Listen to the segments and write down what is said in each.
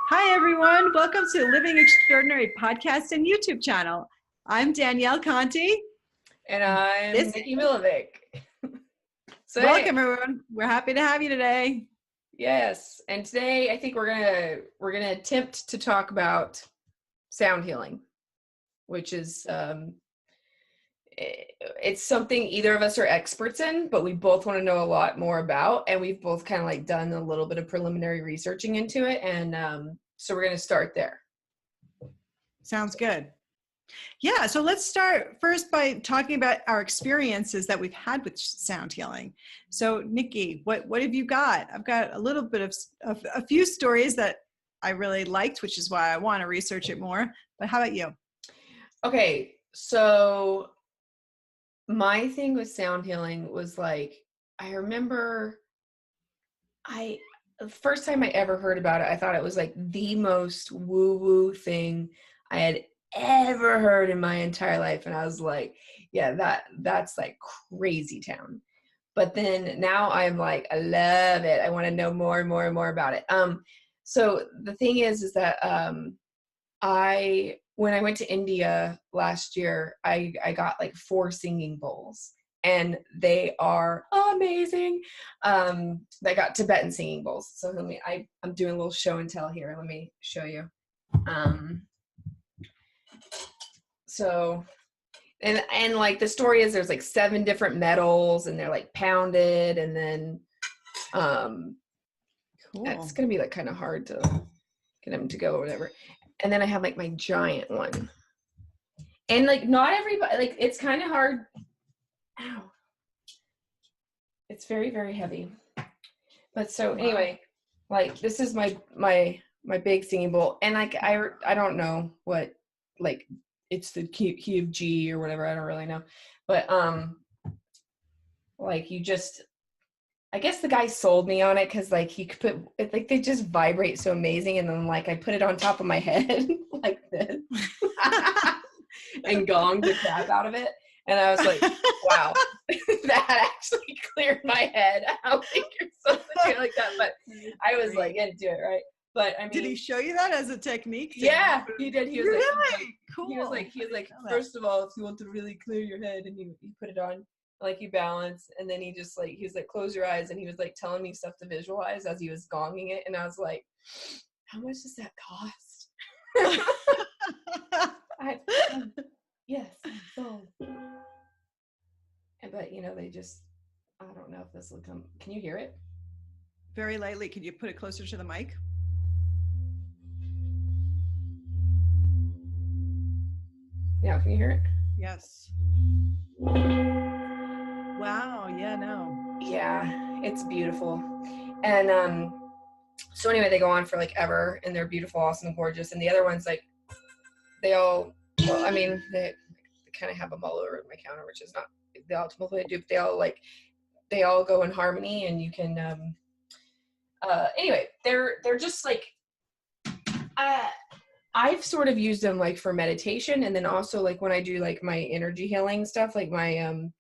Hi, everyone. Welcome to Living Extraordinary podcast and YouTube channel. I'm Danielle Conti. And I'm Nikki Milovic. Welcome, everyone. We're happy to have you today. Yes, and today I think we're gonna attempt to talk about sound healing, which is it's something either of us are experts in, but we both want to know a lot more about, and we've both kind of like done a little bit of preliminary researching into it, and so we're gonna start there. Sounds good. Yeah, so let's start first by talking about our experiences that we've had with sound healing. So, Nikki, what have you got? I've got a little bit of a few stories that I really liked, which is why I want to research it more. But how about you? Okay, so my thing with sound healing was like, I remember the first time I ever heard about it, I thought it was like the most woo-woo thing I had ever heard in my entire life. And I was like, yeah, that's like crazy town. But then now I'm like, I love it. I want to know more and more and more about it. So the thing is that when I went to India last year, I got like 4 singing bowls. And they are amazing. I got Tibetan singing bowls. So I'm doing a little show and tell here. Let me show you. So, and like the story is there's like 7 different metals and they're like pounded, and then Cool. It's gonna be like kind of hard to get them to go or whatever. And then I have like my giant one. And like not everybody, like it's kind of hard. Ow. It's very, very heavy. But so anyway, like this is my big singing bowl. And like I don't know what, like it's the key of G or whatever, I don't really know. But like you just, I guess the guy sold me on it because like he could put it, like they just vibrate so amazing, and then like I put it on top of my head like this and gonged the crap out of it, and I was like, wow, that actually cleared my head. I don't think you're supposed to do like that, but I was like into it, right? But I mean, did he show you that as a technique? Yeah, he did. He was really? Like, cool. He was like, first of all, if you want to really clear your head, and he put it on, like you balance, and then he was like, close your eyes, and he was like telling me stuff to visualize as he was gonging it, and I was like, how much does that cost? Yes, so. But they just, I don't know if this will come. Can you hear it? Very lightly. Could you put it closer to the mic? Yeah, can you hear it? Yes. Wow. Yeah, no. Yeah, it's beautiful. And so anyway, they go on for like ever, and they're beautiful, awesome, and gorgeous. And the other ones, like, they all, well, I mean, they kind of have them all over my counter, which is not the optimal way to do, but they all go in harmony, and you can, anyway, they're just like, I've sort of used them like for meditation, and then also like when I do like my energy healing stuff, like my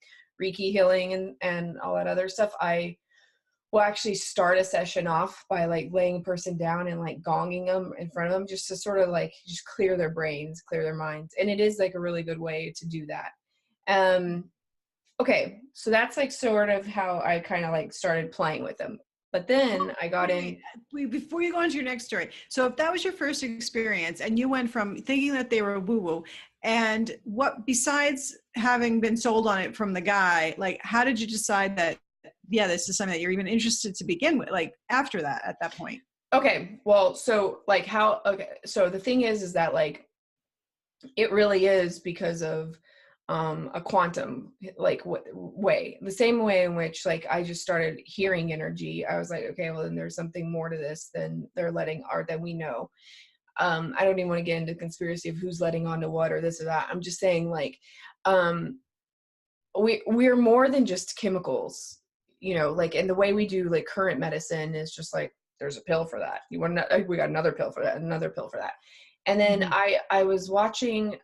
Reiki healing and all that other stuff, I will actually start a session off by like laying a person down and like gonging them in front of them, just to sort of like just clear their brains, clear their minds. And it is like a really good way to do that. Okay, so that's like sort of how I kind of like started playing with them. But then I got in. Before you go on to your next story, so if that was your first experience and you went from thinking that they were woo-woo, and what, besides having been sold on it from the guy, like how did you decide that, yeah, this is something that you're even interested to begin with, like after that, at that point? Okay, well, so like so the thing is that like it really is because of a quantum like way, the same way in which like I just started hearing energy. I was like, okay, well then there's something more to this than they're letting art that we know. I don't even want to get into conspiracy of who's letting on to what or this or that. I'm just saying like we're more than just chemicals, like, and the way we do like current medicine is just like there's a pill for that. You want to, we got another pill for that, another pill for that. And then I was watching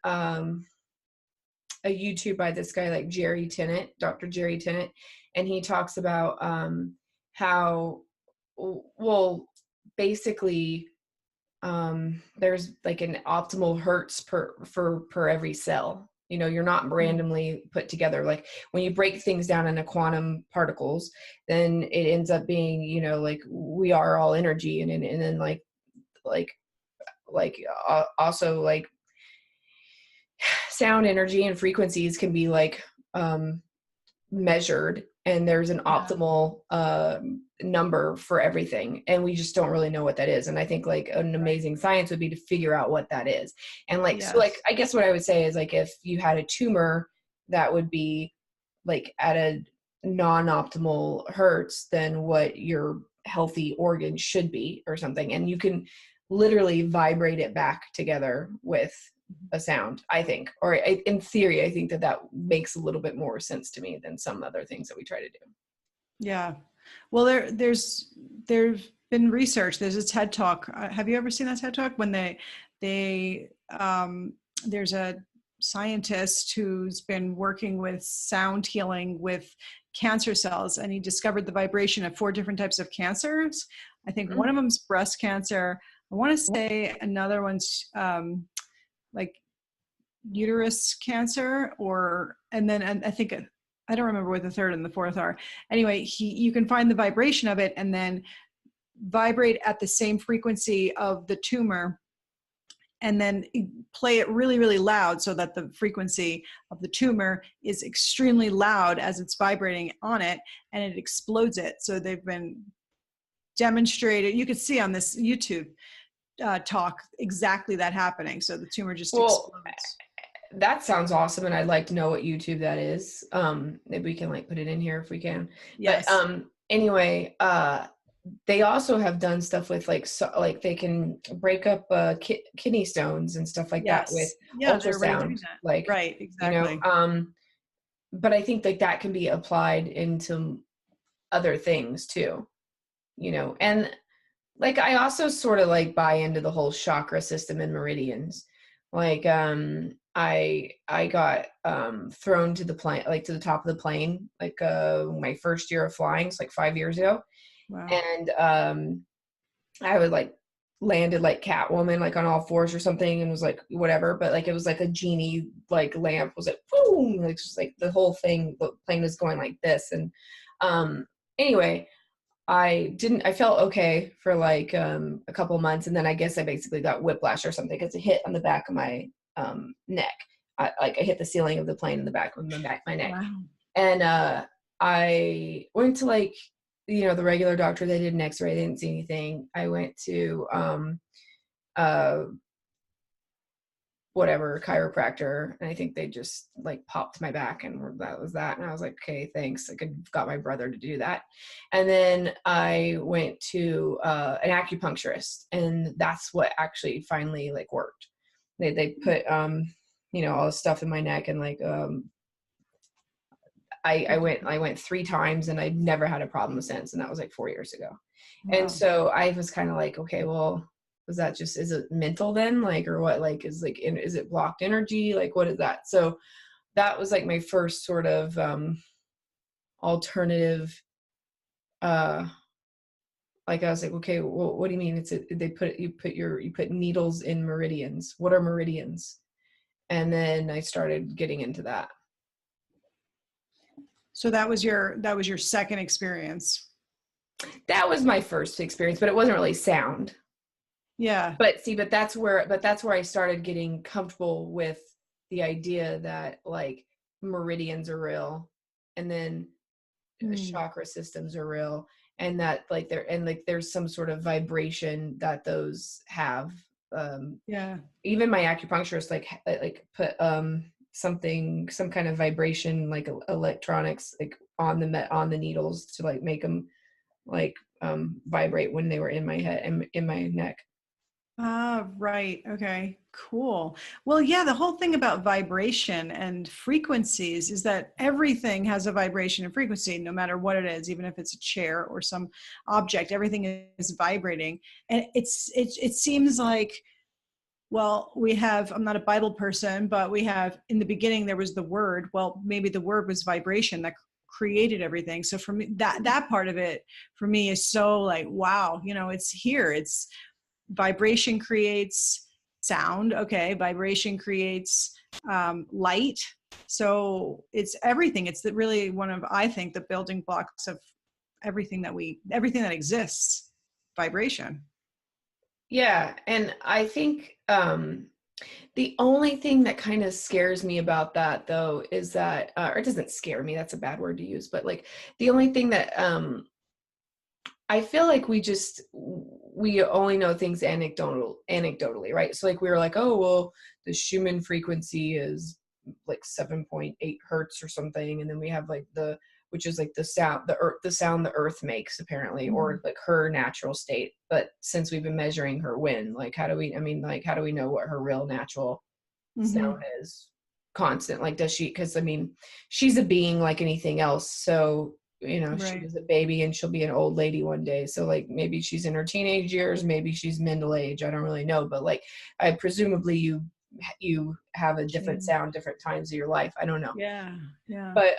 a YouTube by this guy like Dr. Jerry Tennant, and he talks about how, well, basically there's like an optimal hertz per every cell. You know, you're not randomly put together. Like when you break things down into quantum particles, then it ends up being, you know, like we are all energy, and then like also like sound energy and frequencies can be like measured, and there's an optimal number for everything, and we just don't really know what that is. And I think like an amazing science would be to figure out what that is. And like so like I guess what I would say is like if you had a tumor that would be like at a non-optimal hertz than what your healthy organ should be or something, and you can literally vibrate it back together with a sound, I think, or in theory, I think that makes a little bit more sense to me than some other things that we try to do. Yeah. Well, there's been research. There's a TED Talk. Have you ever seen that TED Talk? When there's a scientist who's been working with sound healing with cancer cells, and he discovered the vibration of 4 different types of cancers. I think one of them's breast cancer. I want to say another one's like uterus cancer, and I think I don't remember what the third and the fourth are. Anyway, you can find the vibration of it and then vibrate at the same frequency of the tumor, and then play it really, really loud so that the frequency of the tumor is extremely loud as it's vibrating on it, and it explodes it. So they've been demonstrated. You could see on this YouTube talk exactly that happening. So the tumor just explodes. That sounds awesome, and I'd like to know what YouTube that is. Maybe we can like put it in here if we can. Yes. But anyway, they also have done stuff with like like they can break up kidney stones and stuff like that with ultrasound. Like right, exactly. You know, but I think like that can be applied into other things too. You know, and like I also sort of like buy into the whole chakra system and meridians. Like I got thrown to the plane, like to the top of the plane, like my first year of flying, it's like 5 years ago. Wow. And I was like landed like Catwoman, like on all fours or something, and was like whatever, but like it was like a genie like lamp was like boom, like just like the whole thing, the plane was going like this. And anyway, I felt okay for like a couple months, and then I guess I basically got whiplash or something because it hit on the back of my neck. I hit the ceiling of the plane in the back of my neck. Wow. And I went to like, you know, the regular doctor. They did an x-ray, they didn't see anything. I went to whatever chiropractor, and I think they just like popped my back, and that was that. And I was like, okay, thanks. I got my brother to do that. And then I went to an acupuncturist, and that's what actually finally like worked. They put you know, all this stuff in my neck, and like I went 3 times, and I've never had a problem since, and that was like 4 years ago. Wow. And so I was kind of like, okay, well, was that just, is it mental then, like, or what, like is it blocked energy, like what is that? So that was like my first sort of alternative, like I was like, okay, well, what do you mean you put needles in meridians? What are meridians? And then I started getting into that. So that was your second experience. That was my first experience, but it wasn't really sound. Yeah. But that's where I started getting comfortable with the idea that like meridians are real, and then chakra systems are real, and that like there's some sort of vibration that those have. Yeah. Even my acupuncturist like put some kind of vibration, like electronics, like on the needles to like make them like vibrate when they were in my head and in my neck. Ah, right. Okay, cool. Well, yeah, the whole thing about vibration and frequencies is that everything has a vibration and frequency, no matter what it is, even if it's a chair or some object, everything is vibrating. And it seems like, well, we have, I'm not a Bible person, but we have, in the beginning, there was the word. Well, maybe the word was vibration that created everything. So for me, that part of it for me is so like, wow, you know, it's here. vibration creates sound. Okay. Vibration creates light. So it's everything. It's really one of, I think, the building blocks of everything that exists, vibration. Yeah. And I think the only thing that kind of scares me about that, though, is that, or it doesn't scare me, that's a bad word to use, but like the only thing that I feel like we only know things anecdotally, right? So like we were like, oh, well, the Schumann frequency is like 7.8 hertz or something. And then we have like which is like the sound the earth makes apparently, Mm-hmm. or like her natural state. But since we've been measuring her wind, like how do we know what her real natural sound is constant? Like, does she, because I mean, she's a being like anything else. So, you know, Right. she was a baby and she'll be an old lady one day. So like maybe she's in her teenage years, maybe she's middle age. I don't really know. But like, I presumably you have a different sound, different times of your life. I don't know. Yeah. Yeah. But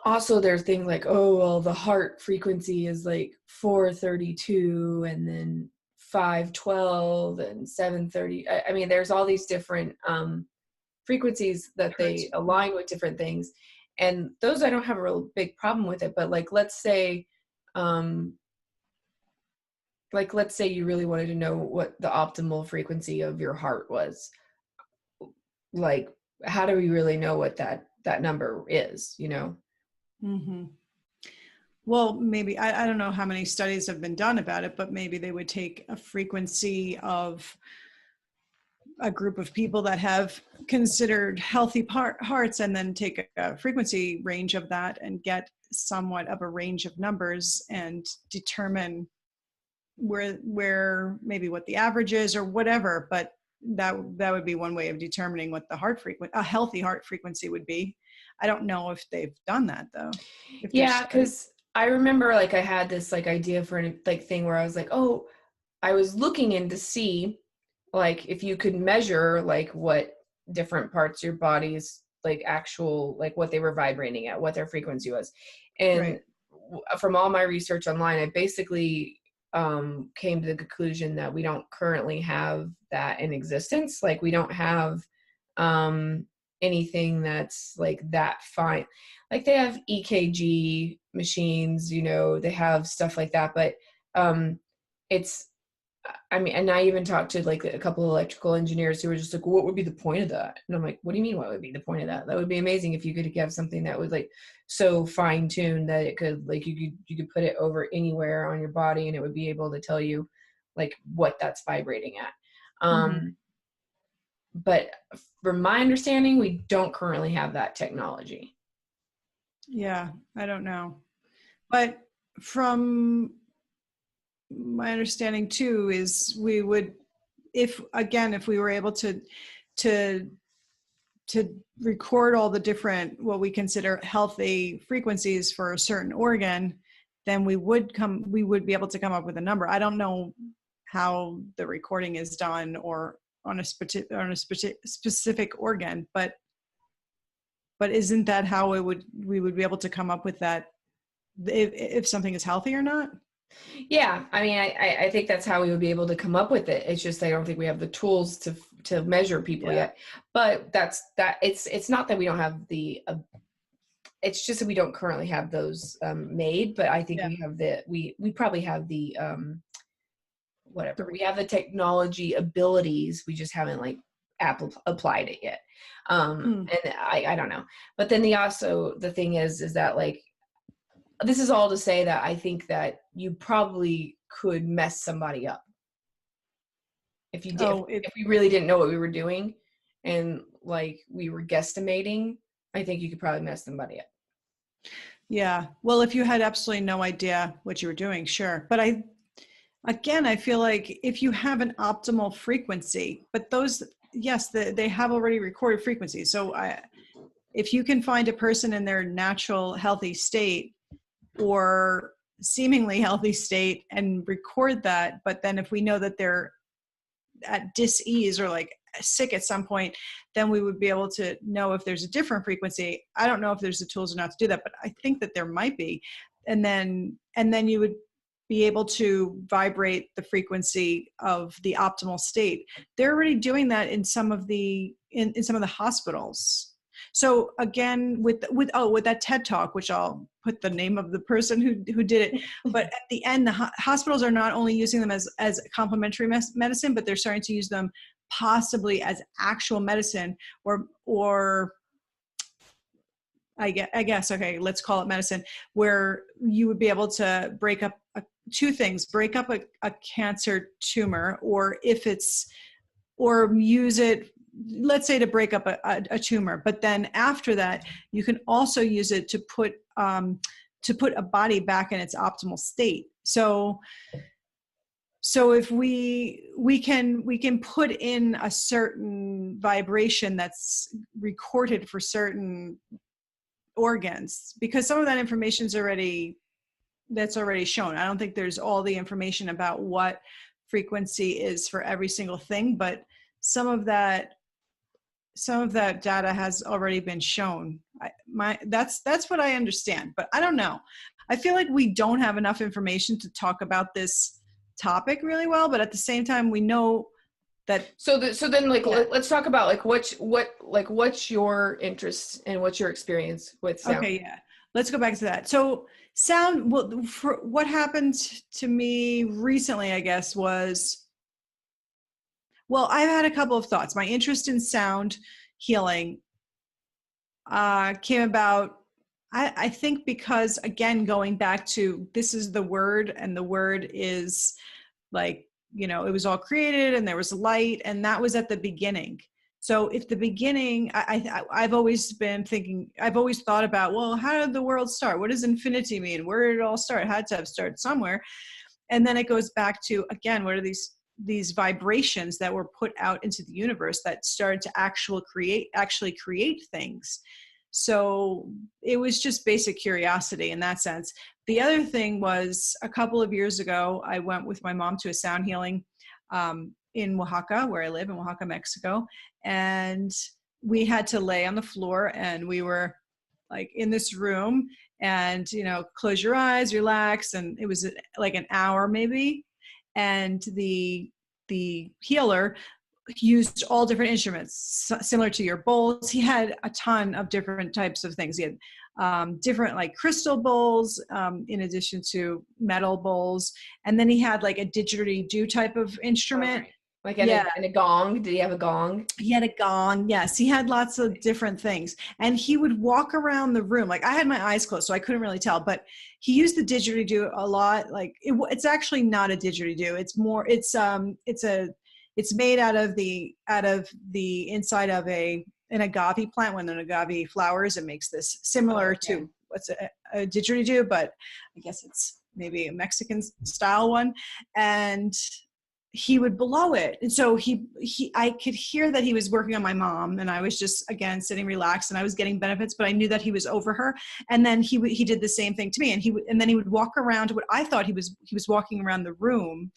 also there's things like, oh, well, the heart frequency is like 432 and then 512 and 730. I mean, there's all these different frequencies that they align with different things. And those, I don't have a real big problem with it. But like, let's say you really wanted to know what the optimal frequency of your heart was. Like, how do we really know what that number is, you know? Mm-hmm. Well, maybe, I don't know how many studies have been done about it, but maybe they would take a frequency of a group of people that have considered healthy hearts and then take a frequency range of that and get somewhat of a range of numbers and determine where maybe what the average is or whatever. But that would be one way of determining what the a healthy heart frequency would be. I don't know if they've done that though. Yeah, because I remember like I had this like idea for a like thing where I was like, oh, I was looking in to see like if you could measure like what different parts of your body's like actual, like what they were vibrating at, what their frequency was. And from all my research online, I basically came to the conclusion that we don't currently have that in existence. Like we don't have anything that's like that fine. Like they have EKG machines, you know, they have stuff like that, but it's, I mean, and I even talked to like a couple of electrical engineers who were just like, what would be the point of that? And I'm like, what do you mean, what would be the point of that? That would be amazing if you could have something that was like so fine tuned that it could, like, you could put it over anywhere on your body and it would be able to tell you like what that's vibrating at. But from my understanding, we don't currently have that technology. Yeah, I don't know. But from my understanding too is we would, if we were able to record all the different what we consider healthy frequencies for a certain organ, then we would be able to come up with a number. I don't know how the recording is done or on a specific organ, but isn't that how we would be able to come up with that if something is healthy or not? Yeah, I mean, I think that's how we would be able to come up with it. It's just I don't think we have the tools to measure people yet. But it's not that we don't have the. It's just that we don't currently have those made. But I think we have we probably have the whatever. We have the technology abilities. We just haven't like applied it yet. And I don't know. But then the thing is that like. This is all to say that I think that you probably could mess somebody up if you did. If we really didn't know what we were doing and like we were guesstimating, I think you could probably mess somebody up. Yeah. Well, if you had absolutely no idea what you were doing, sure. But I feel like if you have an optimal frequency, but those, yes, they have already recorded frequencies. So if you can find a person in their natural healthy state or seemingly healthy state and record that, but then if we know that they're at dis-ease or like sick at some point, then we would be able to know if there's a different frequency. I don't know if there's the tools or not to do that, but I think that there might be. And then you would be able to vibrate the frequency of the optimal state. They're already doing that in some of the in some of the hospitals. So again, with that TED talk, which I'll put the name of the person who did it, but at the end, the hospitals are not only using them as complementary medicine, but they're starting to use them possibly as actual medicine, or I guess, okay, let's call it medicine, where you would be able to break up two things: break up a cancer tumor, or use it, let's say, to break up a tumor. But then after that, you can also use it to put a body back in its optimal state. So if we can put in a certain vibration that's recorded for certain organs, because some of that information is already shown. I don't think there's all the information about what frequency is for every single thing, but some of that data has already been shown. That's what I understand, but I don't know. I feel like we don't have enough information to talk about this topic really well, but at the same time, we know that. So then let's talk about what's your interest and what's your experience with sound? Okay, yeah. Let's go back to that. So sound, what happened to me recently, I guess, was, well, I've had a couple of thoughts. My interest in sound healing came about, I think, because, again, going back to, this is the word, and the word is like, it was all created and there was light, and that was at the beginning. So if the beginning, I've always been thinking, I've always thought about, well, how did the world start? What does infinity mean? Where did it all start? It had to have started somewhere. And then it goes back to, again, what are these vibrations that were put out into the universe that started to actually create things. So it was just basic curiosity in that sense. The other thing was, a couple of years ago, I went with my mom to a sound healing in Oaxaca, where I live, in Oaxaca, Mexico. And we had to lay on the floor, and we were like in this room, and, close your eyes, relax. And it was like an hour maybe. And the healer used all different instruments similar to your bowls. He had a ton of different types of things. He had different, like, crystal bowls, in addition to metal bowls. And then he had like a didgeridoo type of instrument. Like a gong. Did he have a gong? He had a gong. Yes. He had lots of different things. And he would walk around the room. Like, I had my eyes closed, so I couldn't really tell, but he used the didgeridoo a lot. Like, it's actually not a didgeridoo. It's more, it's made out of the inside of an agave plant. When an agave flowers, it makes this similar to what's a didgeridoo, but I guess it's maybe a Mexican style one. And he would blow it. And so I could hear that he was working on my mom, and I was just, again, sitting relaxed, and I was getting benefits, but I knew that he was over her. And then he did the same thing to me. And then he would walk around what I thought he was walking around the room,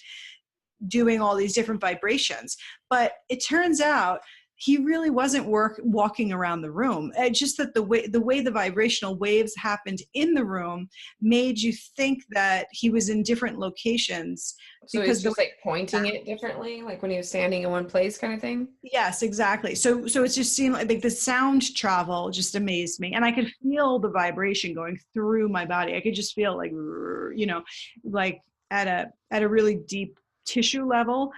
doing all these different vibrations. But it turns out he really wasn't walking around the room. It's just that the way the vibrational waves happened in the room made you think that he was in different locations. So because just like pointing it differently, like when he was standing in one place, kind of thing. Yes, exactly. So it just seemed like the sound travel just amazed me, and I could feel the vibration going through my body. I could just feel like, like at a really deep tissue level.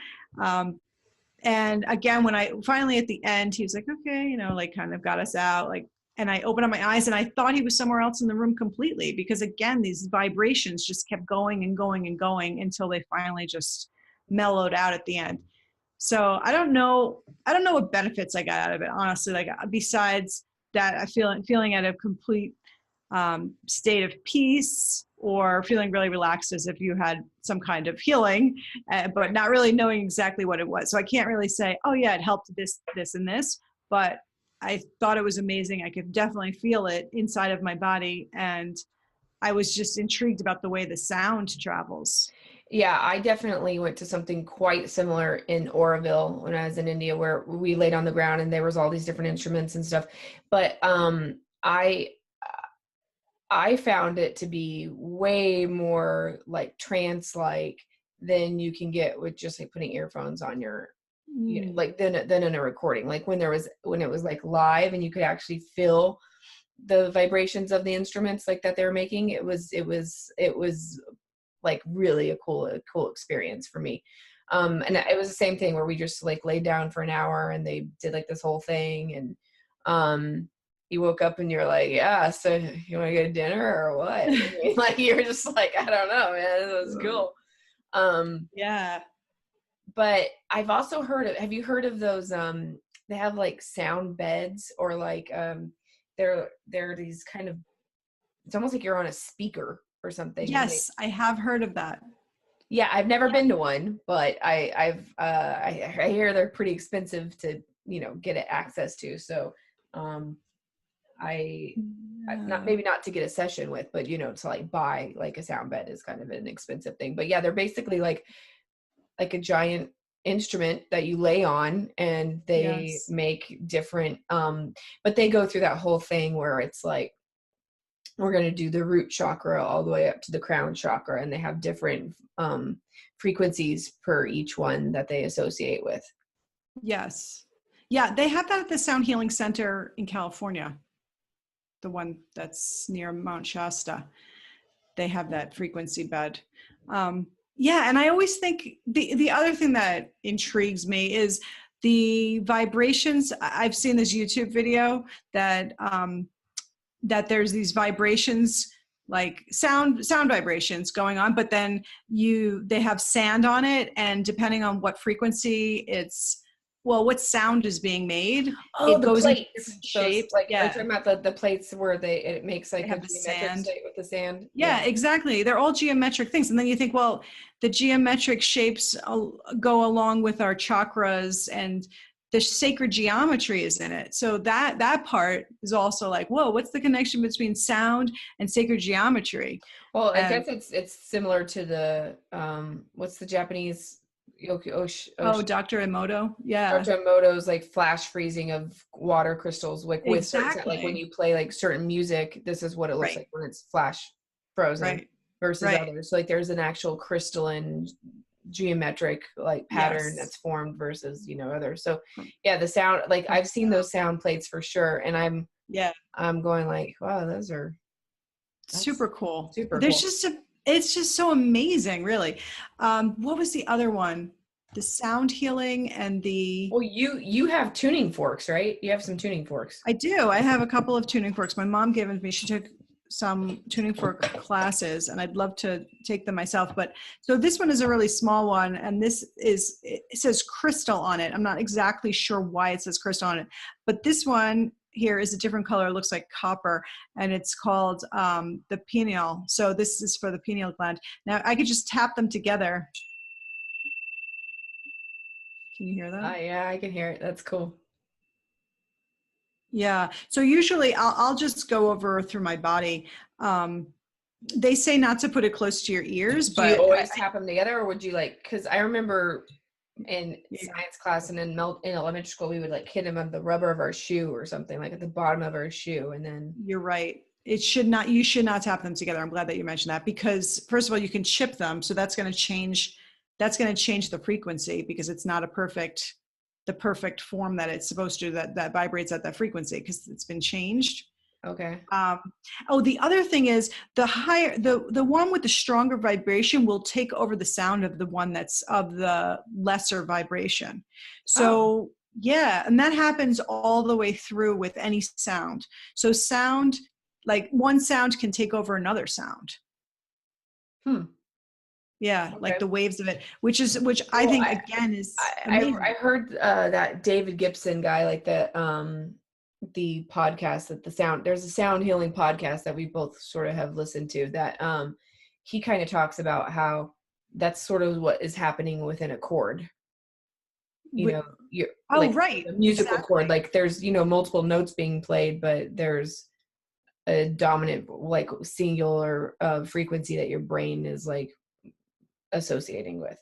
And again, when I finally, at the end, he was like, okay, like, kind of got us out, like, and I opened up my eyes, and I thought he was somewhere else in the room completely, because, again, these vibrations just kept going and going and going until they finally just mellowed out at the end. So I don't know what benefits I got out of it, honestly, like, besides that, I feeling at a complete state of peace, or feeling really relaxed, as if you had some kind of healing, but not really knowing exactly what it was. So I can't really say, oh yeah, it helped this, this, and this, but I thought it was amazing. I could definitely feel it inside of my body, and I was just intrigued about the way the sound travels. Yeah, I definitely went to something quite similar in Oroville when I was in India, where we laid on the ground and there was all these different instruments and stuff. But I found it to be way more like trance-like than you can get with just like putting earphones on your, like than in a recording. Like when it was like live and you could actually feel the vibrations of the instruments like that they were making. It was like really a cool experience for me. And it was the same thing where we just like laid down for an hour and they did like this whole thing. And you woke up and you're like, yeah, so you want to go to dinner or what? I mean, like, you're just like, I don't know, man, it was cool. Yeah. But I've also have you heard of those, they have like sound beds, or like, they're these kind of, it's almost like you're on a speaker or something. Yes, I have heard of that. Yeah, I've never been to one, but I hear they're pretty expensive to, get access to. So, I not, maybe not to get a session with, but to like buy like a sound bed is kind of an expensive thing. But yeah, they're basically like a giant instrument that you lay on, and they make different, but they go through that whole thing where it's like, we're going to do the root chakra all the way up to the crown chakra, and they have different frequencies per each one that they associate with. Yes. Yeah, they have that at the Sound Healing Center in California, the one that's near Mount Shasta. They have that frequency bed. Yeah, and I always think the other thing that intrigues me is the vibrations. I've seen this YouTube video that that there's these vibrations, like sound vibrations going on, but then they have sand on it, and depending on what frequency what sound is being made, it goes plates. into different shapes. Like, yeah, you're talking about the plates where it makes like a geometric sand with the sand. Yeah, exactly. They're all geometric things. And then you think, well, the geometric shapes go along with our chakras, and the sacred geometry is in it. So that part is also like, whoa, what's the connection between sound and sacred geometry? Well, I guess it's similar to the, what's the Japanese? Dr. Emoto. Yeah. Dr. Emoto's like flash freezing of water crystals, like with Exactly. certain, like when you play like certain music, this is what it looks like when it's flash frozen versus others. So like there's an actual crystalline geometric like pattern that's formed versus others. So yeah, the sound, like I've seen those sound plates for sure, and I'm going like, wow, that's super cool. There's it's just so amazing, really. What was the other one? The sound healing and the... Well, you have tuning forks, right? You have some tuning forks. I do. I have a couple of tuning forks. My mom gave them to me. She took some tuning fork classes, and I'd love to take them myself. But so this one is a really small one, and it says crystal on it. I'm not exactly sure why it says crystal on it, but this one here is a different color. It looks like copper, and it's called the pineal. So this is for the pineal gland. Now I could just tap them together. Can you hear that? Yeah, I can hear it. That's cool. Yeah. So usually I'll just go over through my body. They say not to put it close to your ears, but do you always tap them together, or would you like? Because I remember in science class and in elementary school, we would like hit them on the rubber of our shoe or something, like at the bottom of our shoe, and then. You're right. You should not tap them together. I'm glad that you mentioned that, because first of all, you can chip them, so that's going to change the frequency, because it's not the perfect form that it's supposed to, that vibrates at that frequency, because it's been changed. Okay. The other thing is the one with the stronger vibration will take over the sound of the one that's of the lesser vibration. So yeah, and that happens all the way through with any sound. So sound, like one sound can take over another sound. Yeah, okay. Like the waves of it, which I think again is amazing. I heard that David Gibson guy, like the podcast that there's a sound healing podcast that we both sort of have listened to, that he kind of talks about how that's sort of what is happening within a chord. You're right, a musical chord, like there's multiple notes being played, but there's a dominant like singular frequency that your brain is like associating with,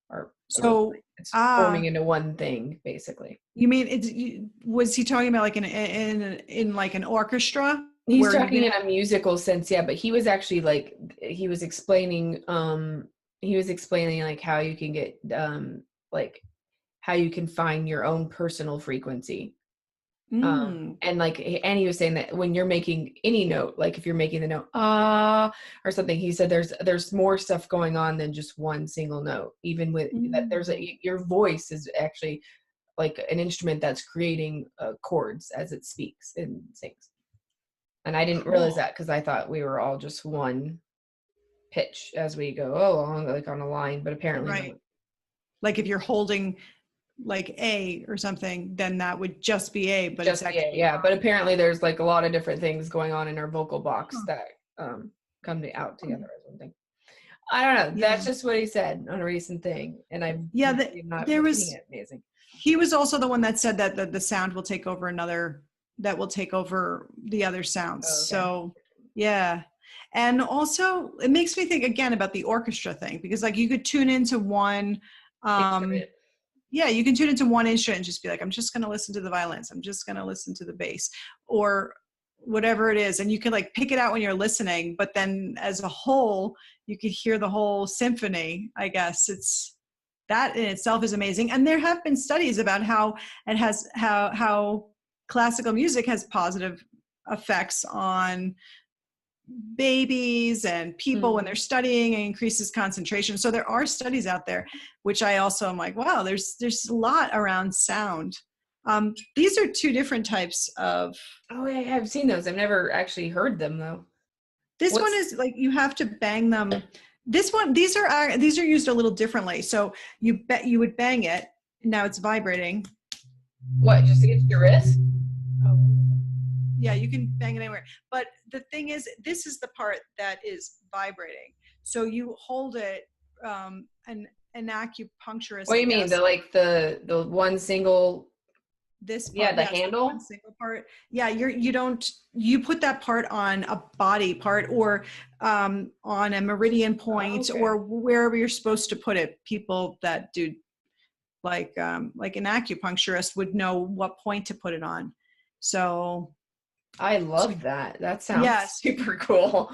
or so it's forming into one thing, basically. You mean was he talking about like in like an orchestra? He's where talking you in a musical sense, yeah, but he was actually like, he was explaining like how you can get, like how you can find your own personal frequency. mm, And like, and he was saying that when you're making any note, like if you're making the note, or something, he said there's more stuff going on than just one single note, even with that your voice is actually like an instrument that's creating chords as it speaks and sings. And I didn't realize that because I thought we were all just one pitch as we go along, like on a line, but apparently right. not. Like if you're holding like A or something, then that would just be A, but Just it's actually yeah. But apparently there's like a lot of different things going on in our vocal box that come out together or something. I don't know. yeah. That's just what he said on a recent thing, and I'm not There repeating was it. Amazing. he was also the one that said that the sound will take over the other sounds. Oh, okay. So yeah. And also it makes me think again about the orchestra thing, because like you could tune into one yeah, you can tune into one instrument and just be like, I'm just going to listen to the violins. I'm just going to listen to the bass or whatever it is. And you can like pick it out when you're listening, but then as a whole, you could hear the whole symphony. I guess it's that in itself is amazing. And there have been studies about how it has, how classical music has positive effects on babies and people when they're studying, and increases concentration. So there are studies out there, which I also am like, wow, there's a lot around sound. These are two different types of. Oh, yeah, I've seen those. I've never actually heard them though. This one is like you have to bang them. These are used a little differently. So you would bang it. Now it's vibrating. What, just against your wrist? Oh. Yeah, you can bang it anywhere. But the thing is, this is the part that is vibrating. So you hold it, an acupuncturist. What do you mean? The one single. This part, yeah, the yes, handle. one single part. Yeah, you put that part on a body part or on a meridian point or wherever you're supposed to put it. People that do like an acupuncturist would know what point to put it on. So I love that. That sounds super cool.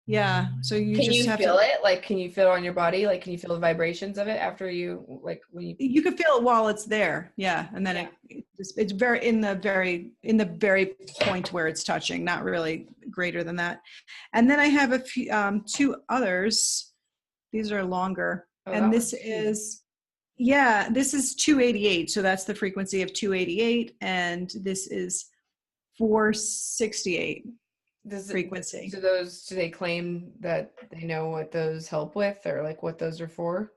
Yeah. So you can just you have feel to, it? Like, can you feel it on your body? Like, can you feel the vibrations of it after you, like when you can feel it while it's there. Yeah. And then it's very in the very point where it's touching, not really greater than that. And then I have a few, two others. These are longer. And this is 288. So that's the frequency of 288. And this is 468. Frequency. Do they claim that they know what those help with, or like what those are for?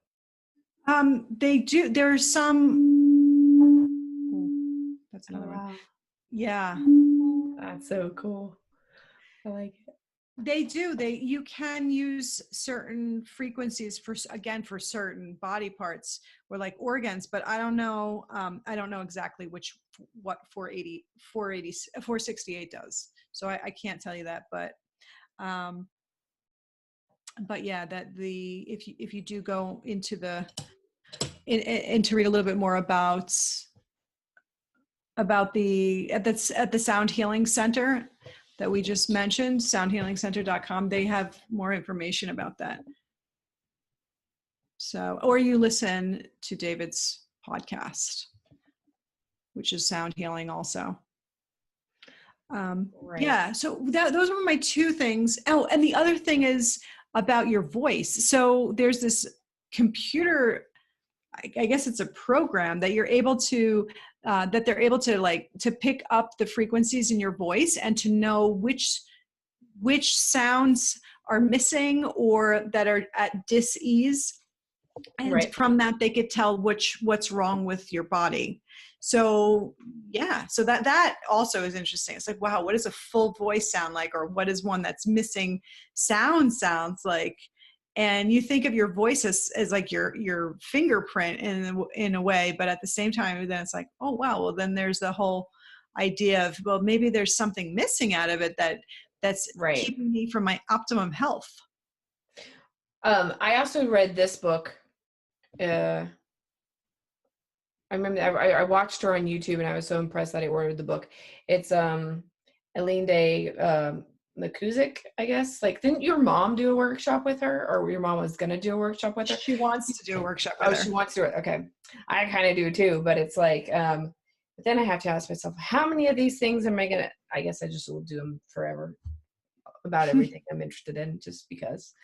They do. There's some. That's another one. Yeah. That's so cool. I like it. They do. You can use certain frequencies for certain body parts or like organs, but I don't know. I don't know exactly what 468 does. So I can't tell you that, but yeah, that if you do go into to read a little bit more about the at the Sound Healing Center that we just mentioned, soundhealingcenter.com, they have more information about that. So, or you listen to David's podcast, which is Sound Healing also. Right. Yeah, so those were my two things. Oh, and the other thing is about your voice. So there's this computer, I guess it's a program that you're able to, that they're able to to pick up the frequencies in your voice and to know which sounds are missing or that are at dis-ease. And from that, they could tell what's wrong with your body. So yeah, so that also is interesting. It's like, wow, what does a full voice sound like? Or what is one that's missing sounds like? And you think of your voice as like your fingerprint in a way, but at the same time, then it's like, oh wow, well then there's the whole idea of, well, maybe there's something missing out of it that's keeping me from my optimum health. I also read this book. I remember I watched her on YouTube and I was so impressed that I ordered the book. It's Eileen Day McKusick, I guess. Like, didn't your mom do a workshop with her, or your mom was gonna do a workshop with her? She wants to do a workshop with her. She wants to do it. Okay, I kind of do too, but it's like, but then I have to ask myself, how many of these things am I gonna? I guess I just will do them forever about everything I'm interested in, just because.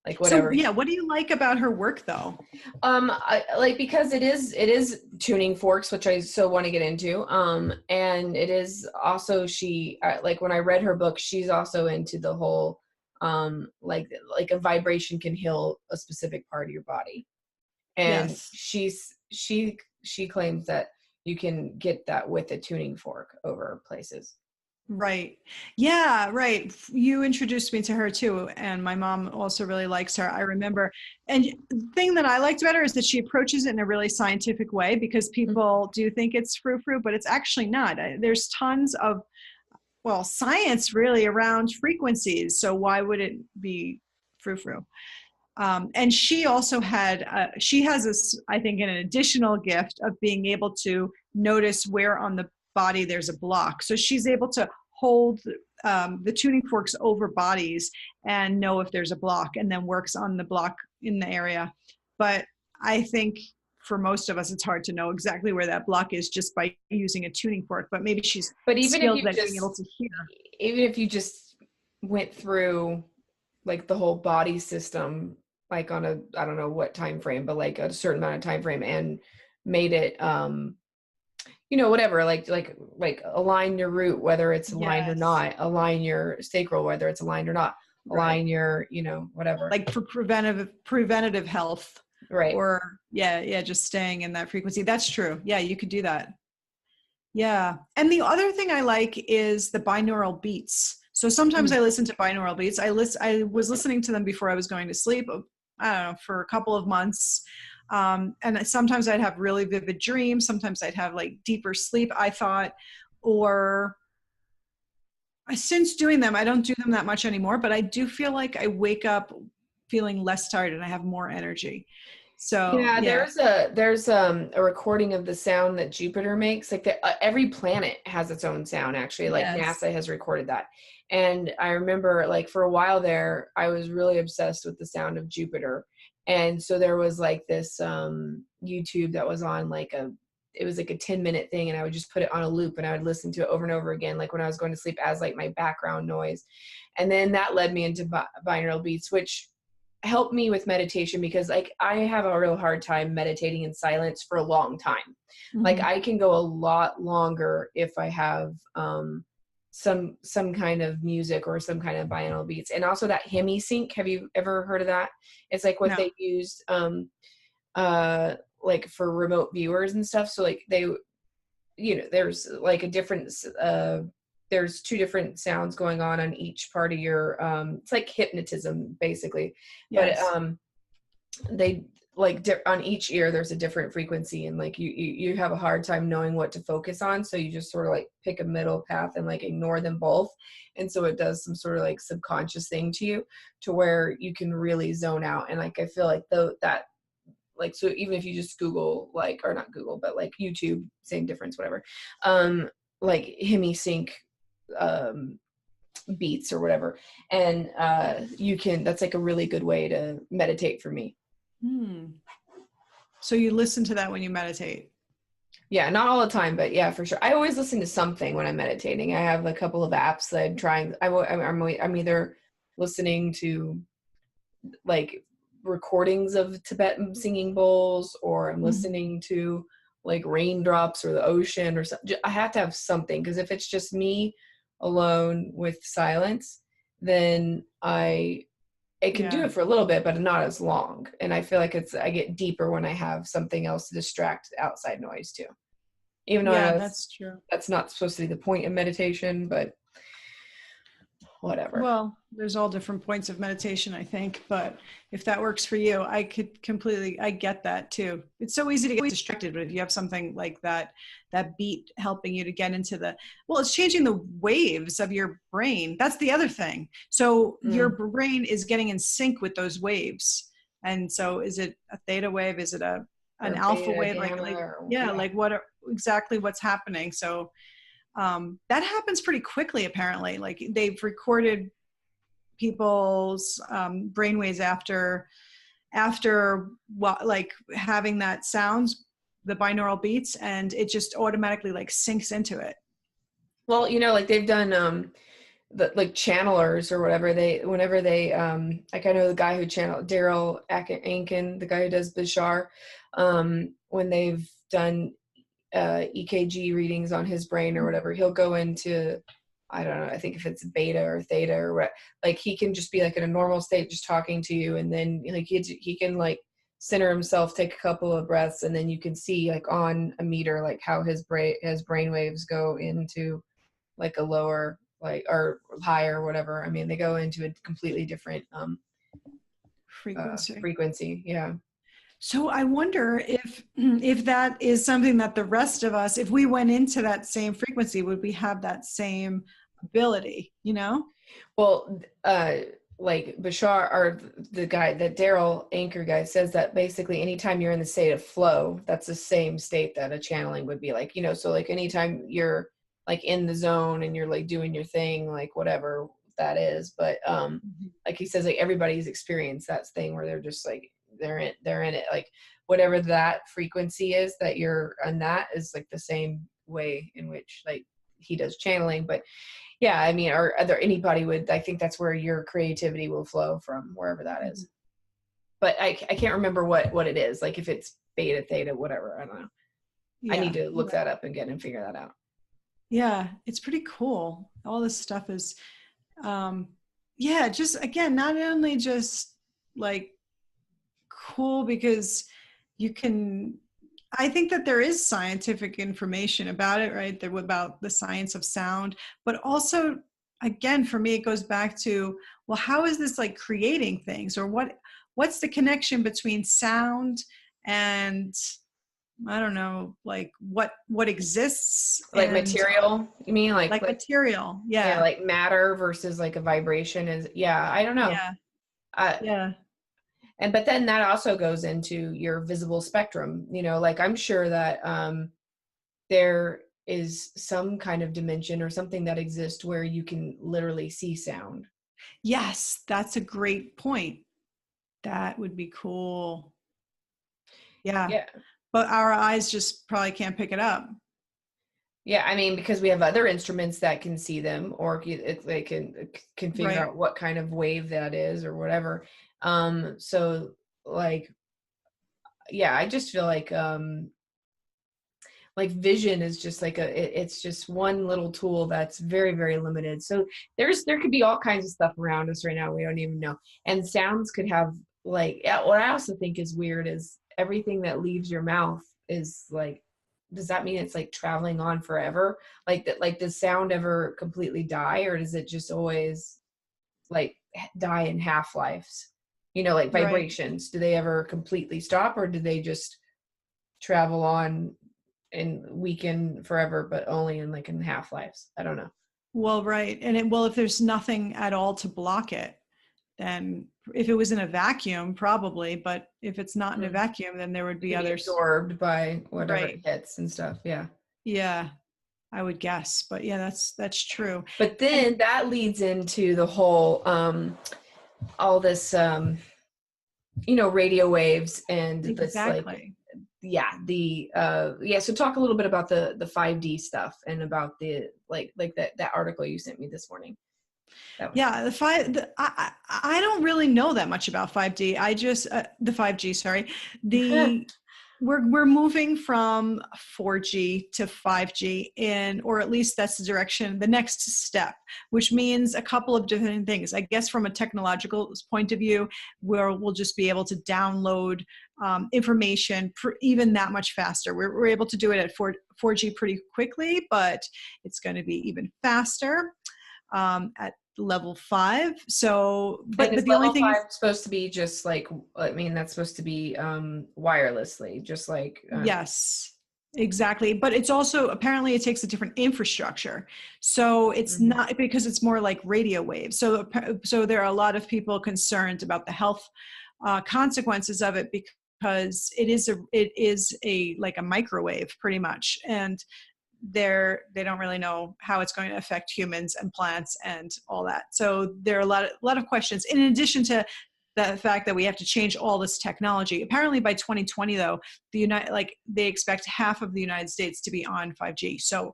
Like whatever. So yeah, what do you like about her work though? I like, because it is tuning forks, which I so want to get into. And it is also, she like, when I read her book, she's also into the whole like a vibration can heal a specific part of your body. And Yes. she claims that you can get that with a tuning fork over places. Right. Yeah, right. You introduced me to her too, and my mom also really likes her. I remember. And the thing that I liked about her is that she approaches it in a really scientific way, because people do think it's frou-frou, but it's actually not. There's tons of, well, science really around frequencies. So why would it be frou-frou? And she also she has this, I think, an additional gift of being able to notice where on the body there's a block. So she's able to hold the tuning forks over bodies and know if there's a block, and then works on the block in the area. But I think for most of us, it's hard to know exactly where that block is just by using a tuning fork. But maybe she's skilled at being able to hear. Even if you just went through like the whole body system, like on a, I don't know what time frame, but like a certain amount of time frame, and made it whatever, like align your root, whether it's aligned or not, align your sacral, whether it's aligned or not, align your, whatever, like for preventative health, right? Or just staying in that frequency. That's true. Yeah, you could do that. Yeah. And the other thing I like is the binaural beats. So sometimes I listen to binaural beats. I was listening to them before I was going to sleep, I don't know, for a couple of months. And sometimes I'd have really vivid dreams. Sometimes I'd have like deeper sleep, I thought. Or since doing them, I don't do them that much anymore, but I do feel like I wake up feeling less tired and I have more energy. So yeah, there's a recording of the sound that Jupiter makes. Like every planet has its own sound, actually. Like NASA has recorded that. And I remember, like, for a while there, I was really obsessed with the sound of Jupiter. And so there was like this YouTube that was on it was like a 10-minute thing, and I would just put it on a loop and I would listen to it over and over again, like when I was going to sleep, as like my background noise. And then that led me into binaural beats, which helped me with meditation, because like I have a real hard time meditating in silence for a long time. Like I can go a lot longer if I have some kind of music or some kind of binaural beats. And also that Hemi sync, have you ever heard of that? It's like what they used like for remote viewers and stuff. So like they, there's like a difference, there's two different sounds going on each part of your it's like hypnotism basically. Yes. But they like on each ear there's a different frequency, and like you have a hard time knowing what to focus on, so you just sort of like pick a middle path and like ignore them both. And so it does some sort of like subconscious thing to you, to where you can really zone out. And like I feel like that like, so even if you just Google, like, or not Google, but like YouTube, same difference, whatever, like Hemi sync beats or whatever, and that's like a really good way to meditate for me. So you listen to that when you meditate? Yeah, not all the time, but yeah, for sure. I always listen to something when I'm meditating. I have a couple of apps that I'm trying. I'm either listening to like recordings of Tibetan singing bowls, or I'm listening to like raindrops or the ocean or something. I have to have something, because if it's just me alone with silence, then it can do it for a little bit, but not as long. And I feel like I get deeper when I have something else to distract outside noise too. Even though that's true. That's not supposed to be the point of meditation, but whatever. Well, there's all different points of meditation, I think, but if that works for you, I get that too. It's so easy to get distracted, but if you have something like that beat helping you to get into it's changing the waves of your brain. That's the other thing. So your brain is getting in sync with those waves. And so is it a theta wave? Is it an alpha wave? Like what exactly what's happening? So That happens pretty quickly, apparently. Like they've recorded people's brainwaves after what, like having that sounds, the binaural beats, and it just automatically like sinks into it. Well, you know, like they've done the like channelers or whatever, whenever they like I know the guy who channeled Daryl Ankin, the guy who does Bashar, when they've done EKG readings on his brain or whatever, he'll go into, I don't know, I think if it's beta or theta or what, like he can just be like in a normal state just talking to you, and then like he can like center himself, take a couple of breaths, and then you can see like on a meter like how his brain waves go into like a lower like or higher or whatever. I mean, they go into a completely different frequency. Yeah. So I wonder if that is something that the rest of us, if we went into that same frequency, would we have that same ability, you know? Well, like Bashar, or the guy, that Daryl Anchor guy, says that basically anytime you're in the state of flow, that's the same state that a channeling would be like, you know, so like anytime you're like in the zone and you're like doing your thing, like whatever that is. But like he says, like everybody's experienced that thing where they're just like, they're in it, like whatever that frequency is that you're on, that is like the same way in which like he does channeling. But yeah, I mean, or other anybody would, I think that's where your creativity will flow from, wherever that is. But I can't remember what it is, like if it's beta, theta, whatever, I don't know. Yeah. I need to look that up again and figure that out. Yeah, it's pretty cool. All this stuff is yeah, just again, not only just like cool because you can, I think that there is scientific information about it, right? There about the science of sound, but also again, for me, it goes back to, well, how is this like creating things, or what's the connection between sound and, I don't know, like what exists, like and, material, you mean like material? Yeah. Like matter versus like a vibration is, yeah, I don't know. Yeah. Yeah. And but then that also goes into your visible spectrum, you know, like I'm sure that there is some kind of dimension or something that exists where you can literally see sound. Yes, that's a great point. That would be cool. Yeah. Yeah. But our eyes just probably can't pick it up. Yeah, I mean, because we have other instruments that can see them, or they can figure out what kind of wave that is or whatever. So like, yeah, I just feel like vision is just like it's just one little tool that's very, very limited. So there could be all kinds of stuff around us right now we don't even know. And sounds could have like, what I also think is weird is everything that leaves your mouth is like, does that mean it's like traveling on forever? Like that, like does sound ever completely die, or does it just always like die in half-lives? You know, like vibrations, do they ever completely stop, or do they just travel on and weaken forever, but only in like in half-lives? I don't know. Well, right. And if there's nothing at all to block it, then if it was in a vacuum, probably, but if it's not in a vacuum, then there would be others absorbed by whatever it hits and stuff. Yeah. Yeah, I would guess, but yeah, that's true. But then that leads into the whole, all this, you know, radio waves and this like, so talk a little bit about the 5D stuff and about the, like that article you sent me this morning. Yeah, I don't really know that much about 5D. I just the 5G, sorry. We're moving from 4G to 5G or at least that's the direction, the next step, which means a couple of different things. I guess from a technological point of view, where we'll just be able to download information even that much faster. We're able to do it at 4G pretty quickly, but it's going to be even faster at level 5. So but the only thing is supposed to be just like, I mean, that's supposed to be wirelessly, just like yes, exactly. But it's also, apparently it takes a different infrastructure, so it's not, because it's more like radio waves. So there are a lot of people concerned about the health consequences of it, because it is a like a microwave pretty much, and they don't really know how it's going to affect humans and plants and all that. So there are a lot of questions, in addition to the fact that we have to change all this technology. Apparently by 2020 though, they expect half of the United States to be on 5G. So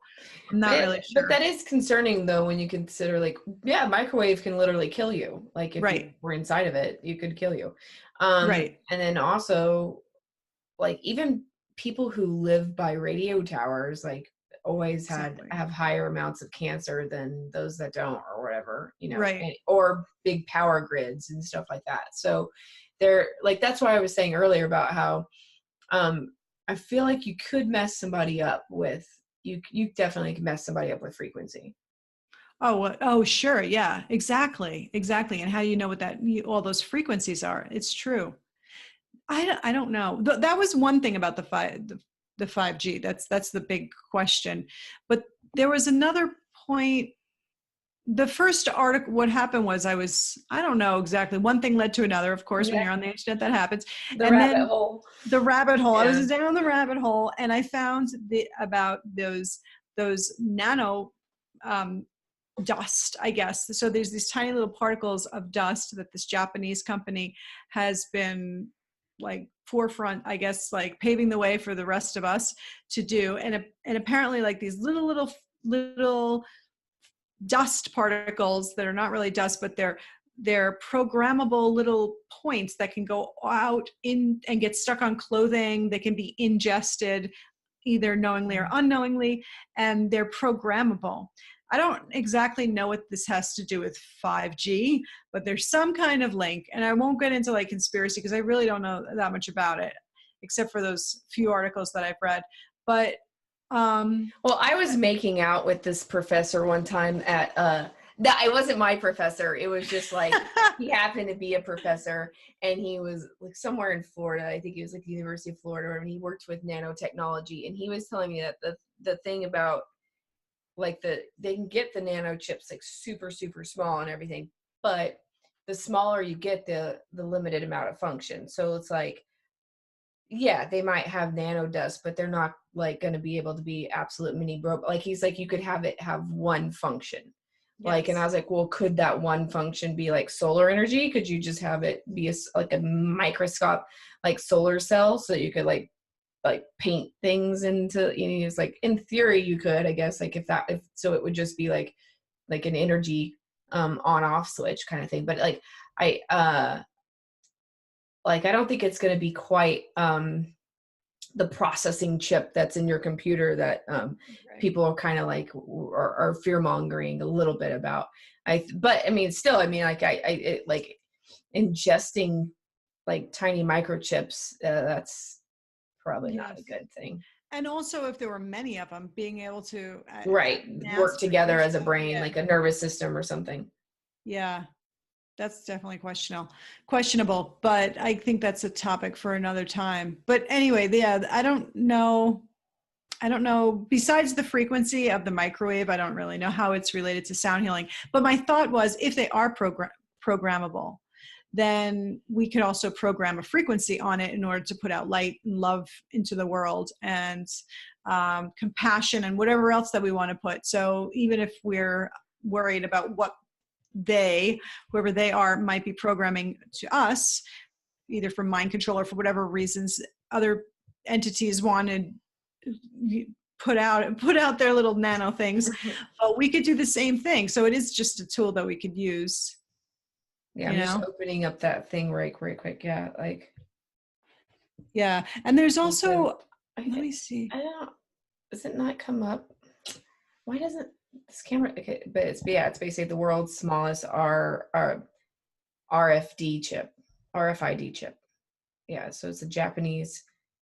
I'm not really sure. But that is concerning though, when you consider like, yeah, microwave can literally kill you. Like if you were inside of it, you could kill you. And then also like even people who live by radio towers, like always have higher amounts of cancer than those that don't, or whatever, you know, or big power grids and stuff like that. So they're like, that's why I was saying earlier about how I feel like you could mess somebody up with, you definitely can mess somebody up with frequency. Oh, sure. Yeah, exactly. And how do you know what all those frequencies are? It's true. I don't know. That was one thing about the 5G. That's the big question. But there was another point. The first article, what happened was I don't know exactly. One thing led to another, of course, when you're on the internet, that happens. The rabbit hole. I was down the rabbit hole, and I found about those nano dust, I guess. So there's these tiny little particles of dust that this Japanese company has been like forefront, I guess, like paving the way for the rest of us to do. And apparently like these little dust particles that are not really dust, but they're programmable little points that can go out in and get stuck on clothing. They can be ingested either knowingly or unknowingly, and they're programmable. I don't exactly know what this has to do with 5G, but there's some kind of link. And I won't get into like conspiracy because I really don't know that much about it, except for those few articles that I've read. But well, I was making out with this professor one time at it wasn't my professor. It was just like he happened to be a professor, and he was like somewhere in Florida. I think he was like the University of Florida, and he worked with nanotechnology. And he was telling me that the thing about like they can get the nano chips like super, super small and everything, but the smaller you get, the limited amount of function. So it's like, yeah, they might have nano dust, but they're not like going to be able to be absolute mini robot. Like he's like, you could have it have one function. Yes. Like, and I was like, well, could that one function be like solar energy? Could you just have it be like a microscope, like solar cell, so that you could like paint things into, you know, it's like in theory you could, I guess, like if so it would just be like an energy on off switch kind of thing. But like I don't think it's going to be quite the processing chip that's in your computer that people are kind of like are fear mongering a little bit about. But I mean, still, I mean, like it, like ingesting like tiny microchips, that's probably not a good thing. And also if there were many of them, being able to work together as a brain, like a nervous system or something. Yeah, that's definitely questionable, but I think that's a topic for another time. But anyway, yeah, I don't know. Besides the frequency of the microwave, I don't really know how it's related to sound healing. But my thought was, if they are programmable, then we could also program a frequency on it in order to put out light and love into the world, and compassion and whatever else that we want to put. So even if we're worried about what whoever they are, might be programming to us, either for mind control or for whatever reasons other entities wanted put out their little nano things, but we could do the same thing. So it is just a tool that we could use. Yeah, I'm just opening up that thing right quick. Yeah, like. Yeah, and there's also, let me see. Does it not come up? Why doesn't this camera? Okay, but it's basically the world's smallest RFID chip. Yeah, so it's a Japanese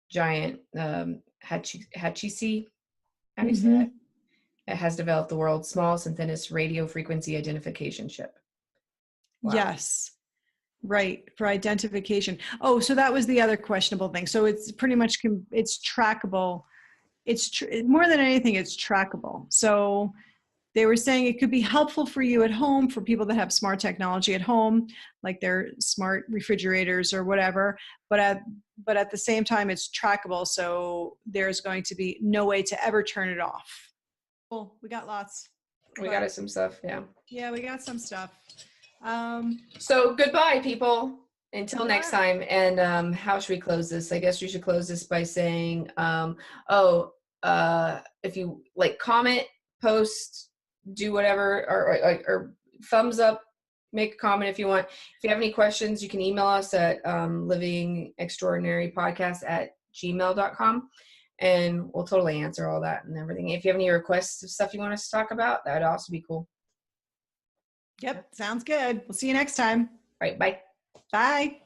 giant Hachisi. How do you say that? It has developed the world's smallest and thinnest radio frequency identification chip. Wow. Yes. Right. For identification. Oh, so that was the other questionable thing. So it's pretty much, it's trackable. It's more than anything, it's trackable. So they were saying it could be helpful for you at home, for people that have smart technology at home, like their smart refrigerators or whatever. But at the same time, it's trackable. So there's going to be no way to ever turn it off. Cool. We got lots. We got us some stuff. Yeah. Yeah, we got some stuff. So goodbye, people. Until next Goodbye. time. And how should we close this? I guess we should close this by saying, if you like, comment, post, do whatever, or thumbs up, make a comment if you want. If you have any questions, you can email us at livingextraordinarypodcast@gmail.com, and we'll totally answer all that and everything. If you have any requests of stuff you want us to talk about, that'd also be cool. Yep. Sounds good. We'll see you next time. All right. Bye. Bye.